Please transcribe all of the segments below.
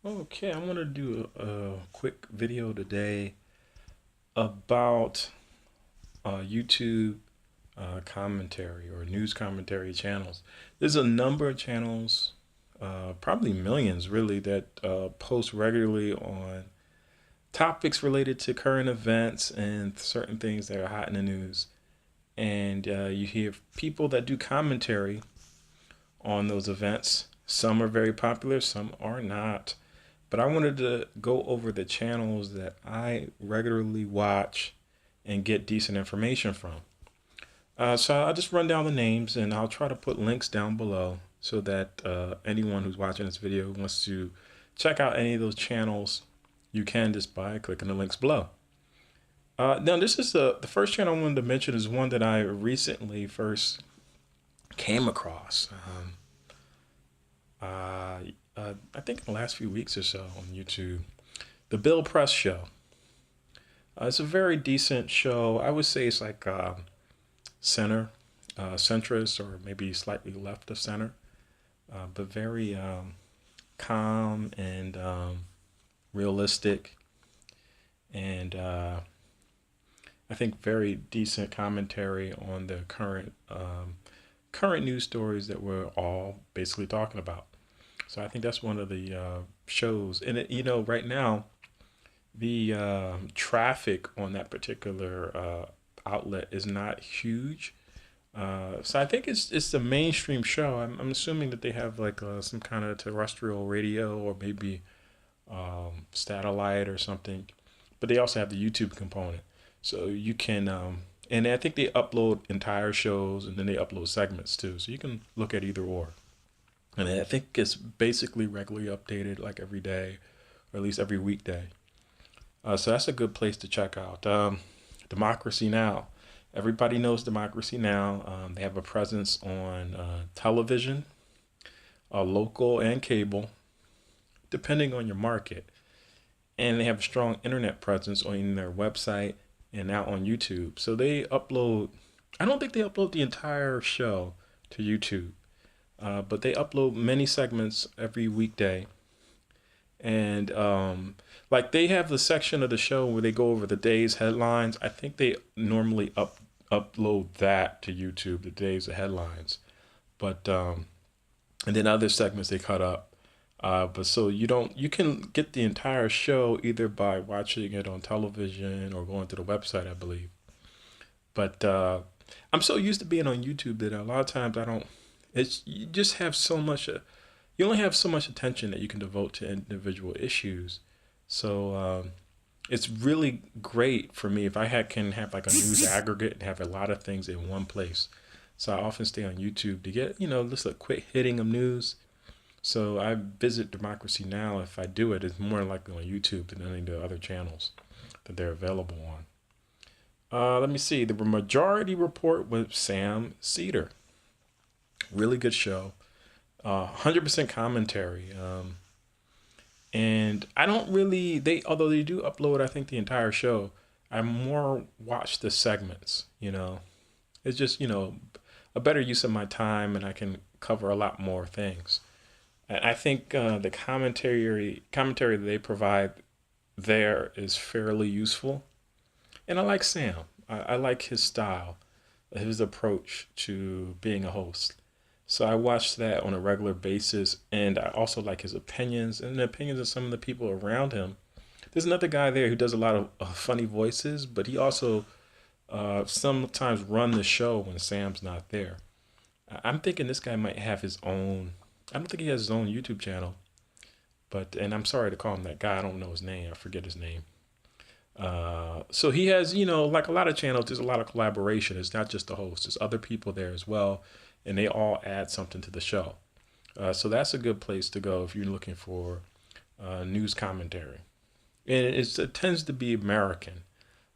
Okay, I want to do a quick video today about YouTube commentary or news commentary channels. There's a number of channels, probably millions really, that post regularly on topics related to current events and certain things that are hot in the news. And you hear people that do commentary on those events. Some are very popular, some are not. But I wanted to go over the channels that I regularly watch and get decent information from. So I'll just run down the names and I'll try to put links down below so that anyone who's watching this video wants to check out any of those channels, you can just by clicking the links below. Now, this is the first channel I wanted to mention is one that I recently first came across. I think in the last few weeks or so on YouTube, the Bill Press Show. It's a very decent show. I would say it's like center, centrist, or maybe slightly left of center, but very calm and realistic, and I think very decent commentary on the current news stories that we're all basically talking about. So I think that's one of the shows. And right now the traffic on that particular outlet is not huge. So I think it's a mainstream show. I'm assuming that they have like some kind of terrestrial radio or maybe satellite or something, but they also have the YouTube component. So you can, and I think they upload entire shows and then they upload segments too. So you can look at either or. And I think it's basically regularly updated like every day, or at least every weekday. So that's a good place to check out. Democracy Now! Everybody knows Democracy Now! They have a presence on television, local and cable, depending on your market. And they have a strong internet presence on their website and now on YouTube. So they upload, I don't think they upload the entire show to YouTube. But they upload many segments every weekday. And like they have the section of the show where they go over the day's headlines. I think they normally upload that to YouTube, the day's headlines. But and then other segments they cut up. But so you can get the entire show either by watching it on television or going to the website, I believe. But I'm so used to being on YouTube that a lot of times I don't. It's you just have so much. You only have so much attention that you can devote to individual issues. So it's really great for me if can have like a news aggregate and have a lot of things in one place. So I often stay on YouTube to get just a quick hitting of news. So I visit Democracy Now! If I do it, it's more likely on YouTube than any of the other channels that they're available on. Let me see. The Majority Report with Sam Seder. Really good show. 100% commentary. And I don't really, although they do upload, I think, the entire show, I more watch the segments, It's just, a better use of my time and I can cover a lot more things. And I think the commentary they provide there is fairly useful. And I like Sam. I like his style, his approach to being a host. So I watch that on a regular basis, and I also like his opinions and the opinions of some of the people around him. There's another guy there who does a lot of funny voices, but he also sometimes run the show when Sam's not there. I'm thinking this guy might have his own. I don't think he has his own YouTube channel, and I'm sorry to call him that guy. I don't know his name. I forget his name. So he has, like a lot of channels, there's a lot of collaboration. It's not just the host, there's other people there as well, and they all add something to the show. So that's a good place to go if you're looking for news commentary. And it tends to be American.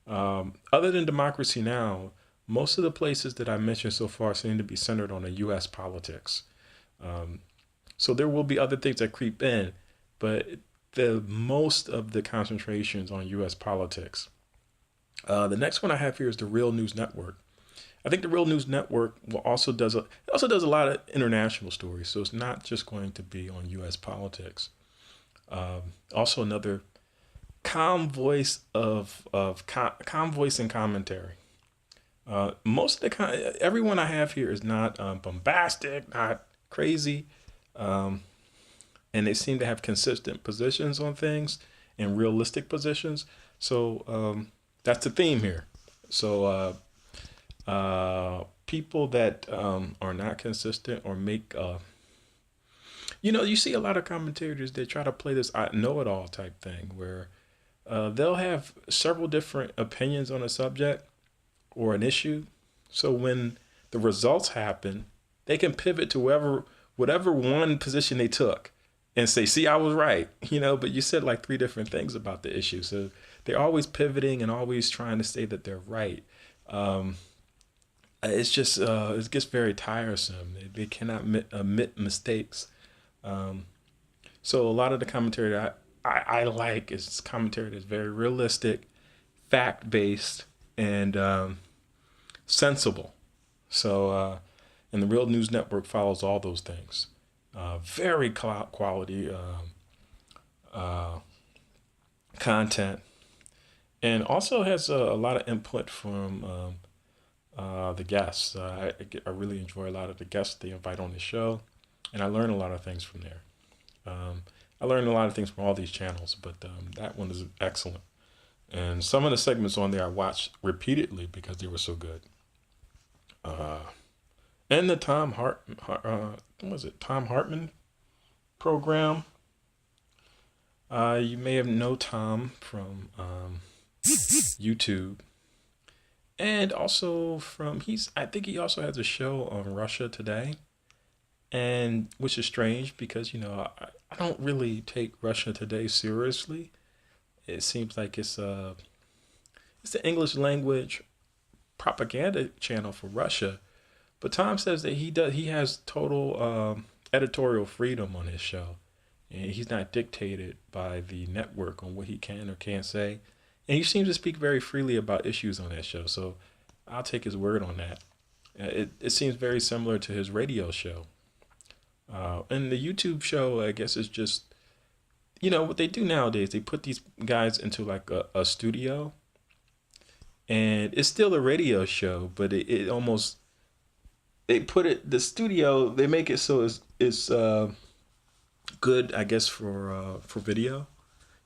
Other than Democracy Now!, most of the places that I mentioned so far seem to be centered on the U.S. politics. So there will be other things that creep in, but the most of the concentrations on U.S. politics. The next one I have here is the Real News Network. I think the Real News Network also does a lot of international stories, so it's not just going to be on U.S. politics. Also another calm voice calm voice and commentary. Most of everyone I have here is not bombastic, not crazy, um, and they seem to have consistent positions on things and realistic positions. So that's the theme here. So people that are not consistent or make you see a lot of commentators that try to play this I know it all type thing where they'll have several different opinions on a subject or an issue. So when the results happen, they can pivot to whatever one position they took and say, see, I was right, but you said like three different things about the issue. So they're always pivoting and always trying to say that they're right. It's just, it gets very tiresome. They cannot admit mistakes. So a lot of the commentary that I like is commentary that's very realistic, fact based, and sensible. So, and the Real News Network follows all those things. Very quality content, and also has a lot of input from the guests. I really enjoy a lot of the guests they invite on the show, and I learn a lot of things from there. I learned a lot of things from all these channels, but that one is excellent. And some of the segments on there I watched repeatedly because they were so good. And the Thom Hartman program. You may have know Thom from YouTube, and also I think he also has a show on Russia Today, and which is strange because I don't really take Russia Today seriously. It seems like it's the English language propaganda channel for Russia, but Thom says that he has total editorial freedom on his show, and he's not dictated by the network on what he can or can't say, and he seems to speak very freely about issues on that show. So I'll take his word on that. It seems very similar to his radio show. And the YouTube show, I guess, is just what they do nowadays. They put these guys into like a studio, and it's still a radio show, but it almost the studio, they make it so it's good, I guess, for video,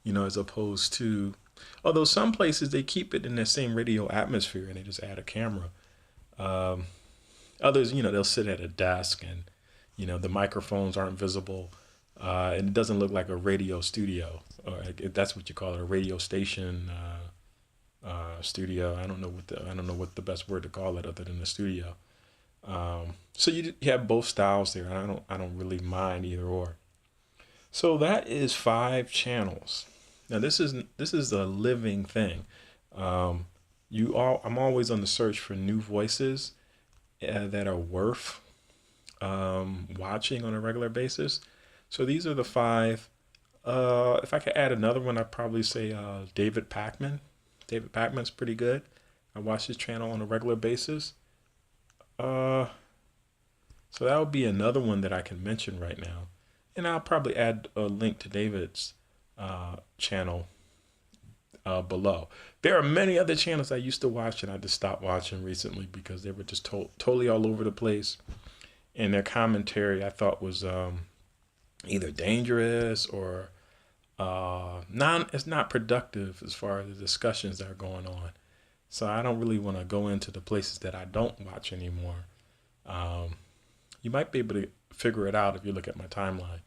as opposed to, although some places they keep it in that same radio atmosphere and they just add a camera. Others, they'll sit at a desk and the microphones aren't visible, and it doesn't look like a radio studio, or if that's what you call it, a radio station studio. I don't know what the best word to call it other than a studio. So you have both styles there. I don't really mind either or. So that is 5 channels. Now this is a living thing. I'm always on the search for new voices that are worth watching on a regular basis. So these are the 5. If I could add another one, I'd probably say David Pakman. David Pakman's pretty good. I watch his channel on a regular basis. So that would be another one that I can mention right now. And I'll probably add a link to David's channel below. There are many other channels I used to watch and I just stopped watching recently because they were just totally all over the place. And their commentary I thought was either dangerous or it's not productive as far as the discussions that are going on. So I don't really want to go into the places that I don't watch anymore. You might be able to figure it out if you look at my timeline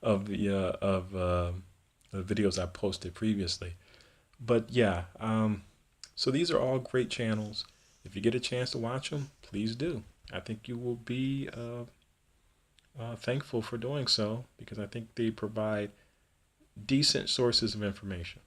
of the videos I posted previously. But yeah, so these are all great channels. If you get a chance to watch them, please do. I think you will be thankful for doing so because I think they provide decent sources of information.